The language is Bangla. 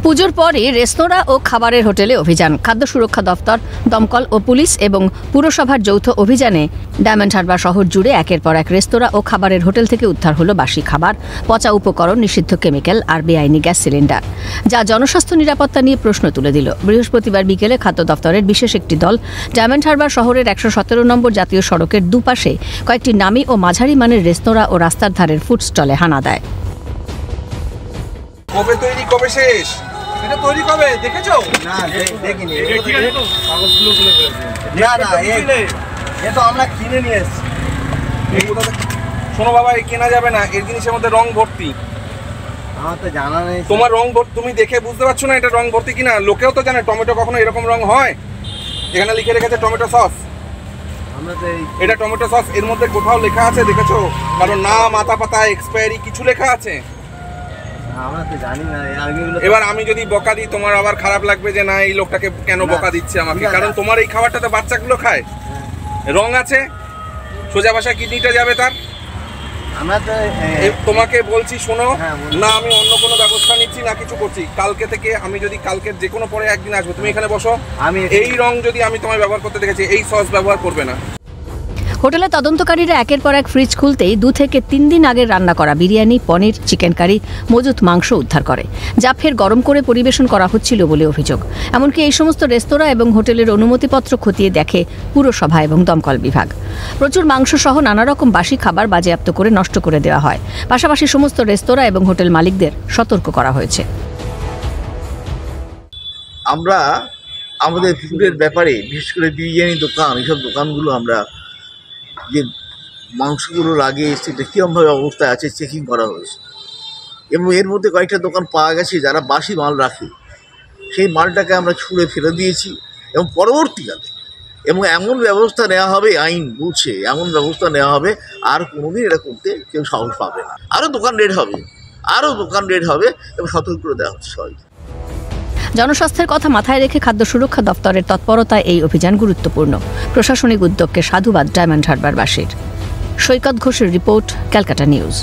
পুজোর পরে রেস্তোরাঁ ও খাবারের হোটেলে অভিযান। খাদ্য সুরক্ষা দফতর, দমকল ও পুলিশ এবং পুরসভার যৌথ অভিযানে ডায়মন্ড হারবার শহর জুড়ে একের পর এক রেস্তোরাঁ ও খাবারের হোটেল থেকে উদ্ধার হলো বাসি খাবার, পচা উপকরণ, নিষিদ্ধ কেমিক্যাল আর বেআইনি গ্যাস সিলিন্ডার, যা জনস্বাস্থ্য নিরাপত্তা নিয়ে প্রশ্ন তুলে দিল। বৃহস্পতিবার বিকেলে খাদ্য দফতরের বিশেষ একটি দল ডায়মন্ড হারবার শহরের 117 নম্বর জাতীয় সড়কের দুপাশে কয়েকটি নামী ও মাঝারি মানের রেস্তোরাঁ ও রাস্তার ধারের ফুড স্টলে হানা দেয়। কবে তৈরি, কবে শেষ? এটা তৈরি কবে দেখেছো? না দেখিনি। এ তো আমরা কিনে নিয়ে এসেছি। শোনো বাবা, এই কেনা যাবে না, এর জিনিসের মধ্যে রং ভর্তি। আমার তো জানা নেই। তোমার রং ভর্তি, তুমি দেখে বুঝতে পারছো না এটা রং ভর্তি কিনা? লোকেও তো জানে টমেটো কখনো এরকম রং হয়। এখানে লিখে রেখেছে টমেটো সস। আমরা তো এটা টমেটো সস, এর মধ্যে কোথাও লেখা আছে দেখেছো? কারণ না মাথা পাতা এক্সপায়ারি কিছু লেখা আছে? আমরা তো জানি না। এবার আমি যদি বকা দিই তোমার আবার খারাপ লাগবে যে না এই লোকটাকে কেন বকা দিচ্ছে আমাকে, কারণ তোমার এই খাবারটা তো বাচ্চাগুলো খায়। রং আছে, সোজা ভাষায় কিডনিটা যাবে তার। আমরা তো তোমাকে বলছি শোনো, না আমি অন্য কোনো ব্যবস্থা নিচ্ছি না কিছু করছি। কালকে থেকে আমি যদি কালকের যে কোনো পরে একদিন আসবো, তুমি এখানে বসো। আমি এই রং যদি আমি তোমায় ব্যবহার করতে দেখেছি, এই সস ব্যবহার করবে না। হোটেলে তদন্তকারীরা একের পর এক ফ্রিজ খুলতেই 2 থেকে 3 দিন আগের রান্না করা বিরিয়ানি, পনির, চিকেন কারি, মজুত মাংস উদ্ধার করে, যা ফের গরম করে পরিবেশন করা হচ্ছিল বলে অভিযোগ। এমনকি এই সমস্ত রেস্তোরাঁ এবং হোটেলের অনুমতিপত্র খতিয়ে দেখে পুরসভা এবং দমকল বিভাগ। প্রচুর মাংস সহ নানা রকম বাসি খাবার বাজেয়াপ্ত করে নষ্ট করে দেওয়া হয়। পাশাপাশি সমস্ত রেস্তোরাঁ এবং হোটেল মালিকদের সতর্ক করা হয়েছে। আমরা আমাদের ফুডের ব্যাপারে, বিশেষ করে বিরিয়ানি দোকান, এইসব দোকানগুলো আমরা যে মাংসগুলোর আগে সেটা কীরকমভাবে অবস্থায় আছে চেকিং করা হয়েছে, এবং এর মধ্যে কয়েকটা দোকান পাওয়া গেছে যারা বাসি মাল রাখে। সেই মালটাকে আমরা ছুঁড়ে ফেলে দিয়েছি এবং পরবর্তীকালে এমন ব্যবস্থা নেওয়া হবে, আইন বলছে এমন ব্যবস্থা নেওয়া হবে আর কোনোদিন এটা করতে কেউ সাহস পাবে না। আরও দোকান রেড হবে এবং সতর্ক করে দেওয়া হচ্ছে সবাইকে। জনস্বাস্থ্যের কথা মাথায় রেখে খাদ্য সুরক্ষা দফতরের তৎপরতায় এই অভিযান গুরুত্বপূর্ণ। প্রশাসনিক উদ্যোগকে সাধুবাদ ডায়মন্ড হারবারবাসীর। সৈকত ঘোষের রিপোর্ট, ক্যালকাটা নিউজ।